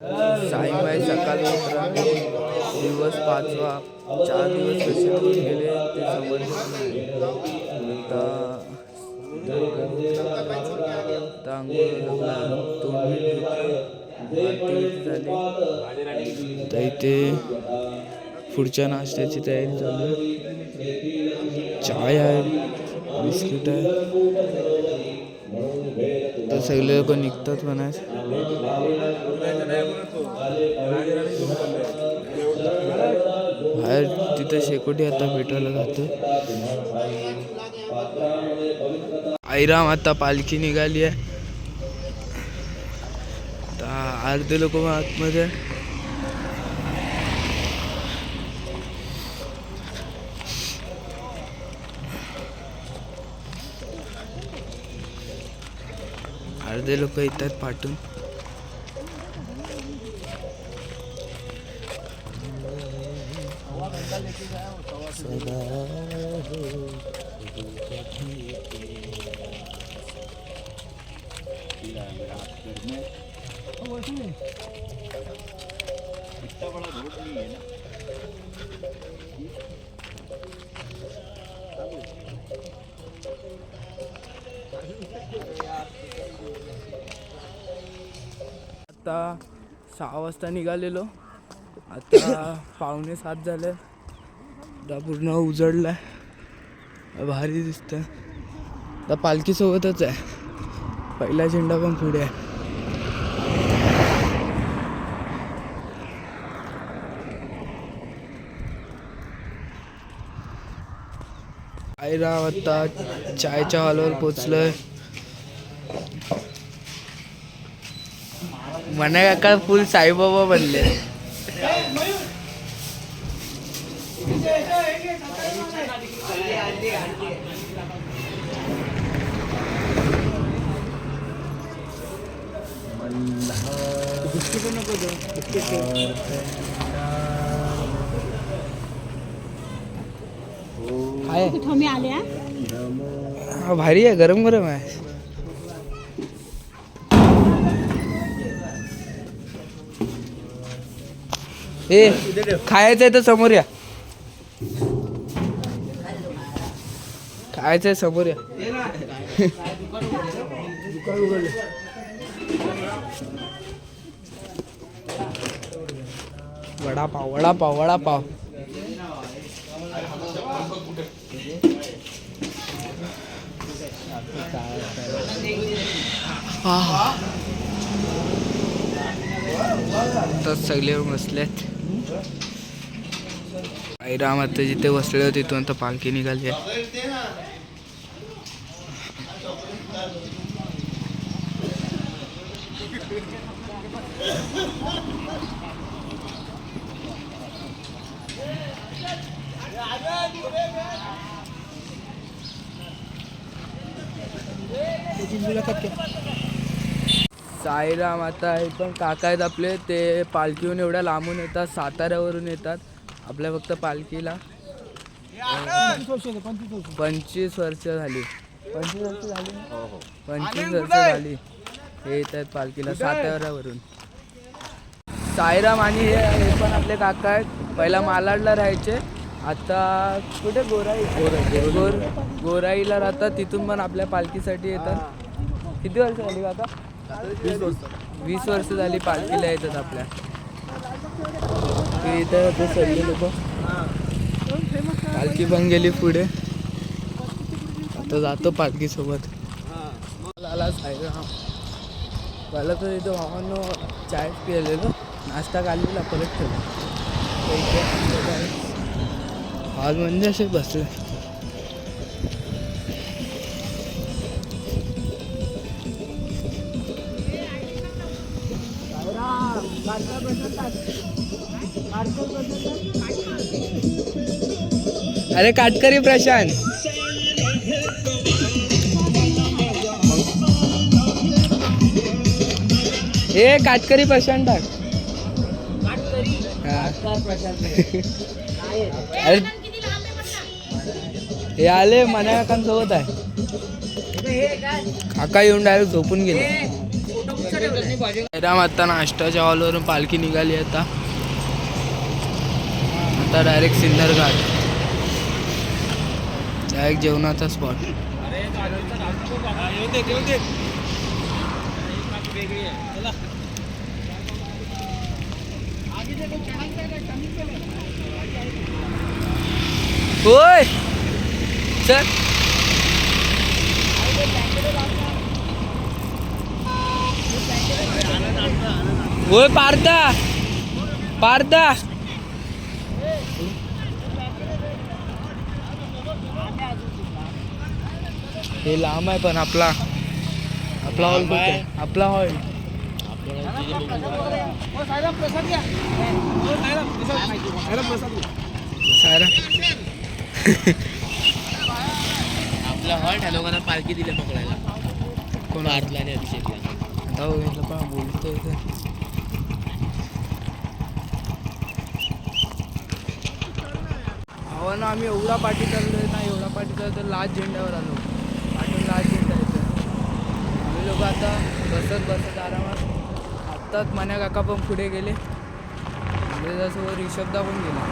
साईबाई सकाळी उतरा दिवस 5वा 4 दिवस कसे निघून गेले ते समजत नाही. आता आंघोळ तोंड झाली. तर इथे पुढच्या नाश्त्याची तयारी चालू आहे. चाय आहे, बिस्किट आहे. तर सगळे लोक निघतात म्हणा. बाहेर तिथं शेकोटी आता भेटायला जातो. आईराम आता पालखी निघाली आहे. आता अर्धे लोक आतमध्ये. अर्धे लोक येतात पाठून. आता 6 वाजता निघालेलो. आता 6:45 झाले. आता पूर्ण उजडलाय. भारी दिसतंय. आता पालखी सोबतच आहे. पहिला झेंडा पण पुढे आहे. आईराम आता चायच्या हॉलवर पोचलोय. मना काका फुल साईबाबा बनले. भारी आहे, गरम गरम आहे. ए खायचंय तर समोर या. खायचंय समोर या. वडापाव वडापाव वडापाव. तर सगळे बसलेत. आईराम आता जिथे बसले होते तिथून आता पालखी निघाली आहे. साईराम आता हे पण काका आहेत आपले. ते पालखीहून एवढ्या लांबून येतात, साताऱ्यावरून येतात आपल्या फक्त पालखीला. 25 वर्ष झाली. 25 वर्ष झाली. 25 वर्ष झाली हे येत आहेत पालखीला साताऱ्यावरून. साईराम आणि हे पण आपले काका आहेत. पहिला मालाडला राहायचे, आता कुठे गोराईला राहतात. तिथून पण आपल्या पालखीसाठी येतात. किती वर्ष झाली काका? 20 वर्ष झाली पालखीला येतात आपल्या. इथं ते सगळे लोक. पालखी पण गेली पुढे. आता जातो पालखी सोबत. आला साईराम. पहिला तर इथं भावांनो चाय पिलेलो, नाश्ता काढलेला परत ठेवला. हॉल म्हणजे असे बसले. अरे काटकरी प्रशांत. हे काटकरी प्रशांत टाक. अरे हे आले मना काकांसोबत आहे. काका येऊन डायरेक्ट झोपून गेले. साईराम आता नाश्ताच्या हॉलवरून पालखी निघाली आता डायरेक्ट सिन्नरघाट डायरेक्ट जेवणाचा स्पॉट. होय सर होय पारदा पारदा हे लांब आहे पण आपला हॉल आपला हॉल आपला हॉल्ट ह्या लोकांना पालखी दिली पकडायला कोण आरला आणि अभिषेकला. आता बोलतोय ना आम्ही एवढा पाठी चाललोय ना एवढा पाठी चाललो तर लास्ट झेंड्यावर आलो. पाठून लास्ट झेंडा येतो. आम्ही लोक आता बसत आरामात. आत्ताच मन्या काका पण पुढे गेले. त्याच्यासोबत रिषभदा पण गेला.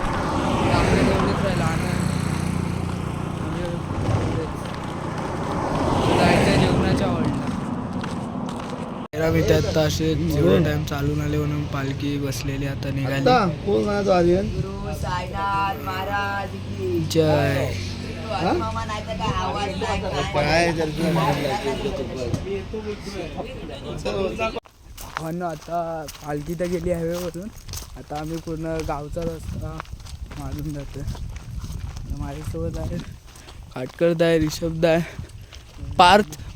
आपल्या तेवढेच राहिला आणि जायचं जेवणाच्या हॉलला. मी त्यात असे जेवढा टाइम चालून आले म्हणून पालखी बसलेली आता निघाली. जय आता पालखी तर गेली हायवेवरून. आता आम्ही पूर्ण गावचा रस्ता मारून जातोय. माझ्यासोबत आहे काटकरदा आहे, रिषभदा आहे,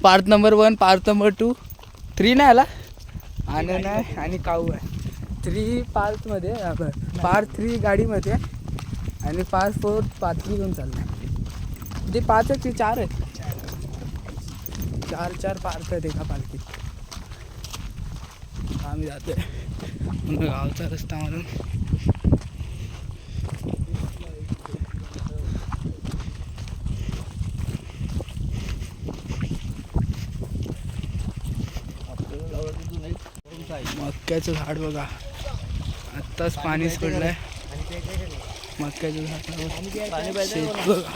पार्थ नंबर 1, पार्थ नंबर 2, 3 नाही आला आनंद आहे आणि काऊ आहे. 3 पार्थमध्ये पार्थ 3 गाडीमध्ये आणि पार्थ 4 पाथरी घेऊन चालला आहे. ते 5 आहेत की 4 आहेत. 4 पार्थ आहेत एका पालखीत. आम्ही जातोय गावचा रस्ता मारून. मक्याचं झाड बघा आत्ताच पाणी सोडलंय. मक्याचं झाड शेत बघा.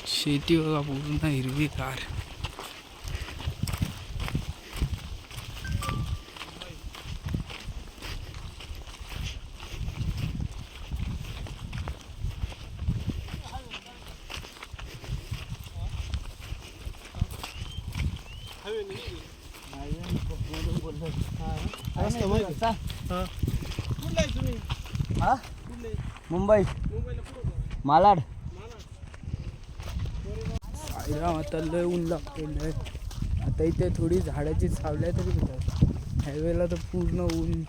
शेती बघा पूर्ण हिरवीगार. मुंबई मालाड. आता लय ऊन लागलेलं आहे. आता इथे थोडी झाडाची सावल्या तरी होतात. हायवेला तर पूर्ण ऊन.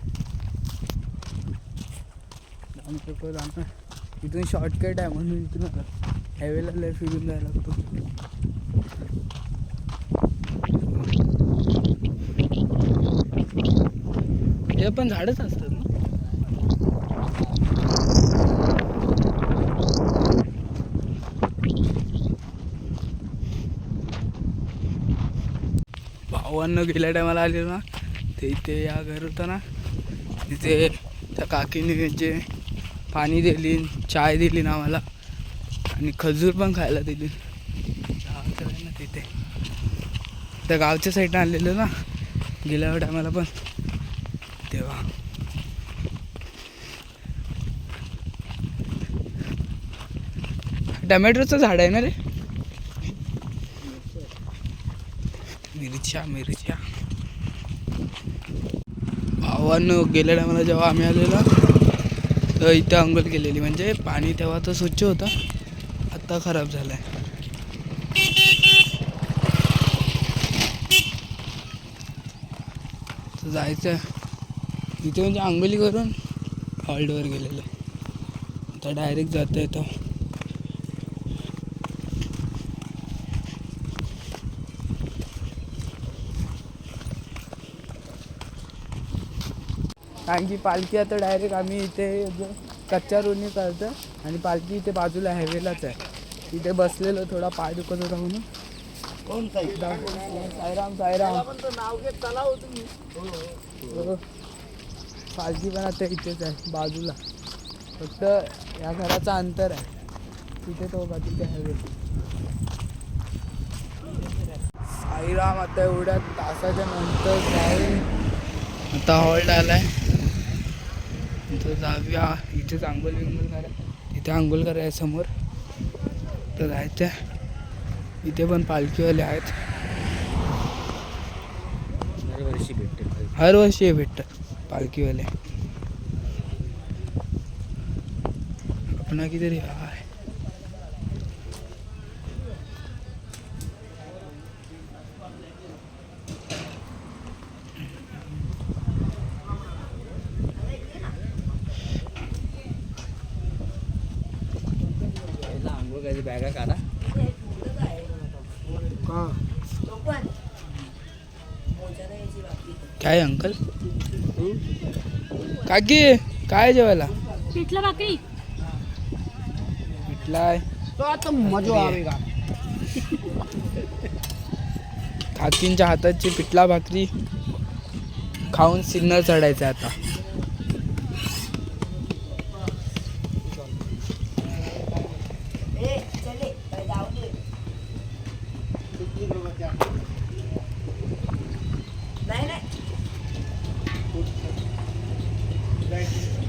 इथून शॉर्टकट आहे म्हणून इथून हायवेला लय फिरून जायला लागतो. हे पण झाडच असतात ना. भावांना गेल्या टायमाला आले ना ते इथे या घर होतं ना तिथे त्या काकीने जे पाणी दिली, चाय दिली ना आम्हाला आणि खजूर पण खायला दिली. ना तिथे त्या गावच्या साईडनं आलेलं ना गेल्या टायमाला पण तेव्हा. टमॅटोचं झाड आहे ना रे. मिरच्या भावानं गेल्या टायमाला जेव्हा आम्ही आलेलो तर इथे अंघोळ केलेली. म्हणजे पाणी तेव्हा तर स्वच्छ होतं, आता खराब झालं आहे. जायचं इथे म्हणजे अंघोळी करून हॉल्टवर गेलेलं. आता डायरेक्ट जाता येतं. कारण की पालखी आता डायरेक्ट आम्ही इथे कच्च्या रोडने करतो आणि पालखी इथे बाजूला हायवेलाच आहे. तिथे बसलेलो, थोडा पाय दुखत होता म्हणून. साईराम साईराम. हो. पालखी पण आता इथेच आहे बाजूला, फक्त या घराचं अंतर आहे. तिथे तो बघा, तिथे हवे. साईराम. आता एवढ्या तासाच्या नंतर जाऊन आता हॉल्ट आलाय. इथं जाऊया. इथेच आंघोळ बिंघोळ करा. इथे आंघोळ करायला समोर तर जायचं. इथे पण पालखीवाले आहेत. हर वर्षी भेटतात पालखीवाले. आपणा किती रे आहे. बॅगा काढा. काय अंकल काकी काय जेवायला? पिठलं भाकरी. पिठलाय तो आता मजा आवेगा. काकींच्या हाताची पिठला भाकरी खाऊन सिन्नर चढायचं आता.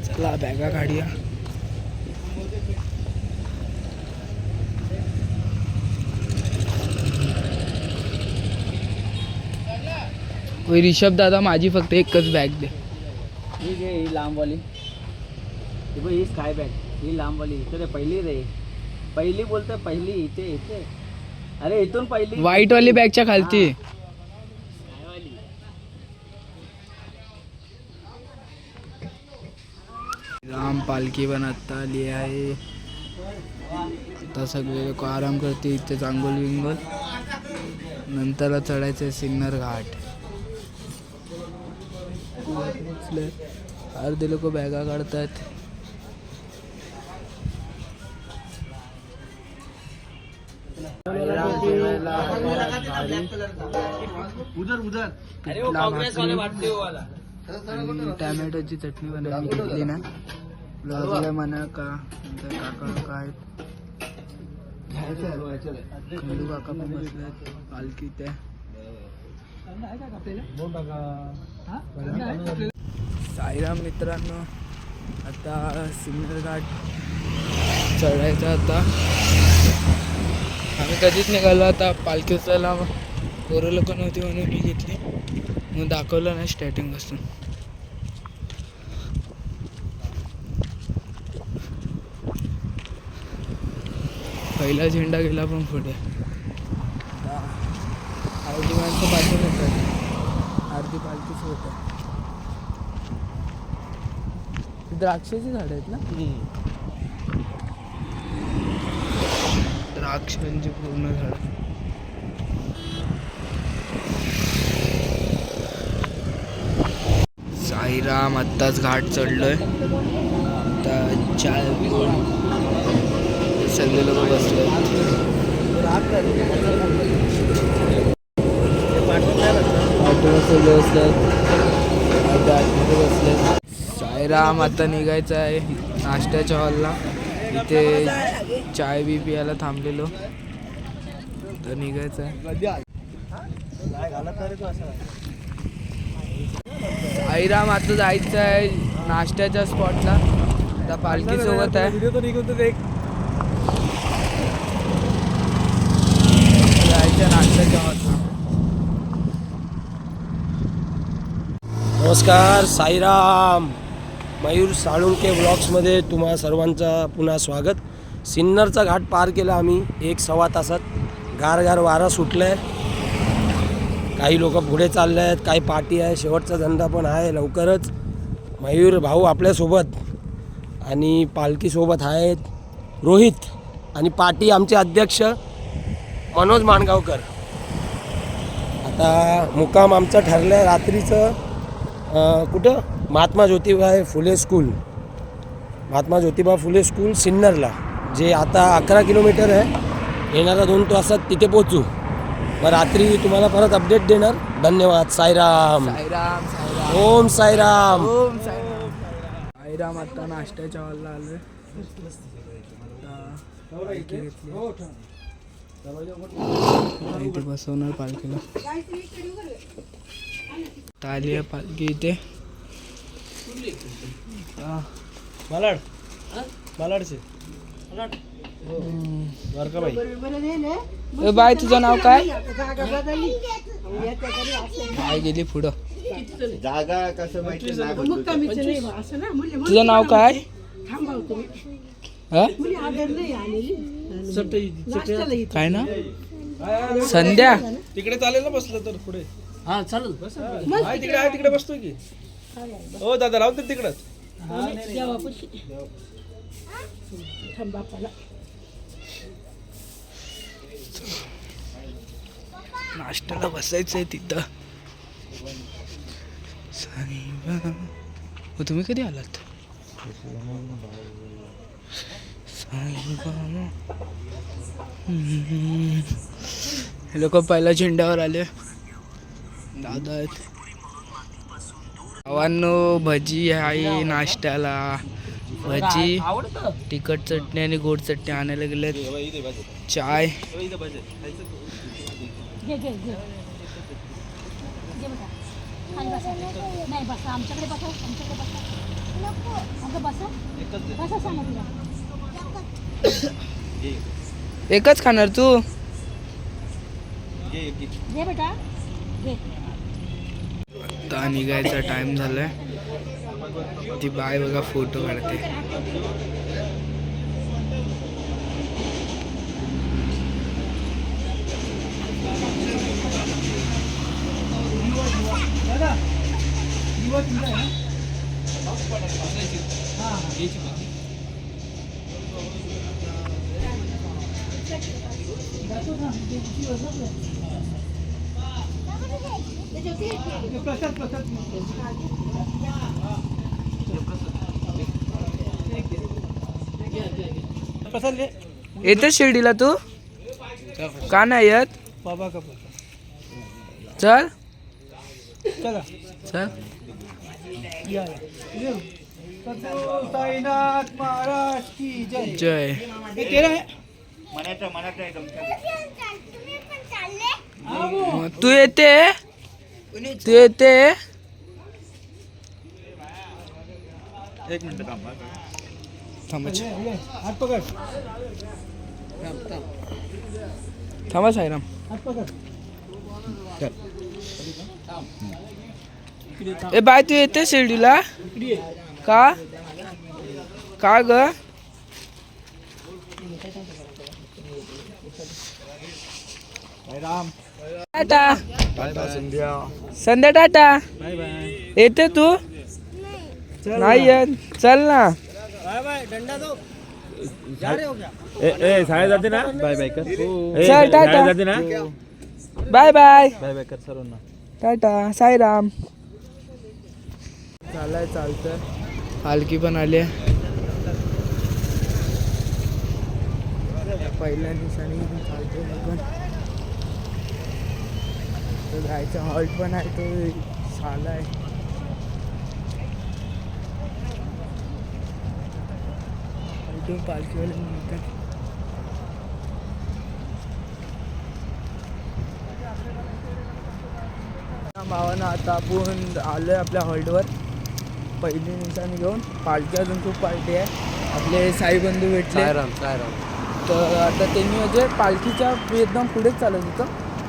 चला बॅगा काढूया. होय रिषभ दादा, माझी फक्त एकच बॅग दे. ही घे, ही लांबवाली. ही बघ, ही स्काय बॅग. ही लांबवाली इथे पहिली रे. पहिली बोलतोय, पहिली इथे इथे. अरे इथून पहिली. व्हाईट वाली बॅगच्या खालती. राम पालखी पण आता आली आहे. आता सगळे लोक आराम करते इथे चांगोल विंगोल. नंतर चढायचं सिन्नर घाट. अर्धे लोक बॅगा काढतात. टॅमॅटोची चटणी बनवून घेतली ना. आपल्या म्हणा का काका काय खंडू काका पण बसल्यात पालखीत. साईराम मित्रांनो, आता सिन्नर घाट चढायचा. आता आम्ही कधीच निघालो. आता पालखी उचलायला पोरं लोक नव्हती म्हणून मी घेतली. मग दाखवलं नाही स्टार्टिंग पासून. पहिला झेंडा गेला पण पुढे. अर्धी माणसं पाठवून येतात, अर्धी पालखीच होत. द्राक्षाची झाड आहेत ना. द्राक्षांची पूर्ण झाड. साईराम. आत्ताच घाट चढलोय. आता चाय पिऊन सगळे लोक बसले. साईराम. आता निघायचं आहे नाश्त्याच्या हॉलला. इथे चाय बी पियाला थांबलेलो. तर निघायचं आहे. साईराम. आता जायचं आहे नाश्त्याच्या स्पॉटला. आता पालखी सोबत आहे. जायचं नाश्त्याच्या हॉलला. नमस्कार, साईराम. मयूर साळुंके ब्लॉग्समध्ये तुम्हा सर्वांचं पुन्हा स्वागत. सिन्नरचा घाट पार केला आम्ही 1-1.25 तासात. गारगार वारा सुटलं आहे. काही लोक पुढे चालले आहेत, काही पार्टी आहे, शेवटचा धंदा पण आहे लवकरच. मयूर भाऊ आपल्यासोबत आणि पालखीसोबत आहेत रोहित आणि पार्टी आमचे अध्यक्ष मनोज माणगावकर. आता मुक्काम आमचं ठरलं आहे रात्रीचं कुठं महात्मा ज्योतिबा फुले स्कूल सिन्नरला, जे आता 11 किलोमीटर आहे. येणाऱ्या 2 तासात तिथे पोहोचू. मग रात्री तुम्हाला परत अपडेट देणार. धन्यवाद. साईराम. साईराम साईराम ओम साईराम. ओम साईराम. साईराम. आता नाश्त्याच्या हॉलला आलोय. आता पालखी घेतली. इथे बसवणार पालखीला. आता आली आहे पालखी इथे. मालाड मालाडचे ए बाय, तुझं नाव काय? बाय गेली पुढं. जागा कसं माहिती नाही. तुझं नाव काय? हा? काय ना? संध्या. तिकडे चालेल ना बसलं तर पुढे. हा चालेल. तिकडे बसतोय की. हो दादा राहू दे तिकडच. नाश्त्याला बसायचंय तिथं. साईबाबा. हो, तुम्ही कधी आलात? साईबाबा. हे लोक पहिल्या झेंड्यावर आले. दादा आहेत. भावांनो, भजी आहे नाश्त्याला. भजी, तिखट चटणी आणि गोड चटणी आणायला गेलेत. चाय. एकच खाणार तू? आता निघायचा टाइम झालाय. ती बाय बघा फोटो काढते. येते शिर्डीला तू? का नाही येत? चल चल. जय. तू येते? तू येते? एक मिनिट थांबा साईराम. ए बाय, तू येते शिर्डीला? का का ग? टाटा. संध्या टाटा. येते तू? नाही येत. चल ना. शाळेत जाते ना. बाय बाय कर. चल टाटा. जाते ना. Bye bye. बाय बाय कर सर्वांना. टाटा. साईराम. चालाय चालतंय. पालखी पण आली आहे. पहिल्या दिवसाने चालतोय बघून. तो जायचा हॉल्ट पण आहे. तो झाला आहे. इथून पालखीवाले निघतात. भावानं आता आपण आलोय आपल्या हॉल्टवर. पहिली निशाणी घेऊन. पालखी अजून खूप पार्टी आहे. आपले साईबंधू भेटले. तर आता त्यांनी म्हणजे पालखीच्या एकदम पुढेच चालत होतं.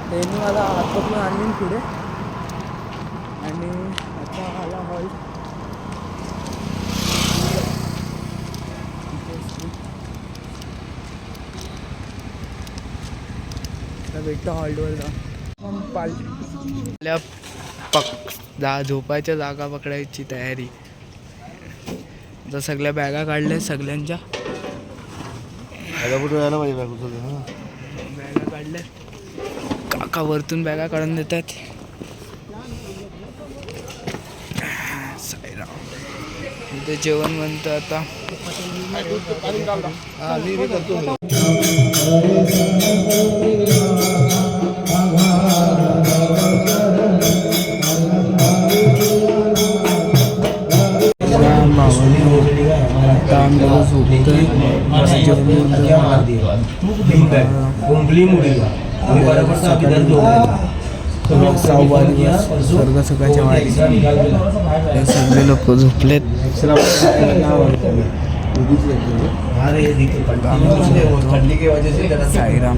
त्यांनी मला हात पकडून आणली पुढे. आणि आता आला हॉल्ट. भेटतं हॉल्टवर जा. पालखी झोपायच्या जागा पकडायची तयारी. आता सगळ्या बॅगा काढल्या सगळ्यांच्या. बॅगा काढल्या. काका वरतून बॅगा काढून देतात. साईराम. इथे जेवण बनतं आता. साईराम लोक झोपतोय स्वर्ग सुखाच्या वाडी हे सगळे लोक झोपलेत. साईराम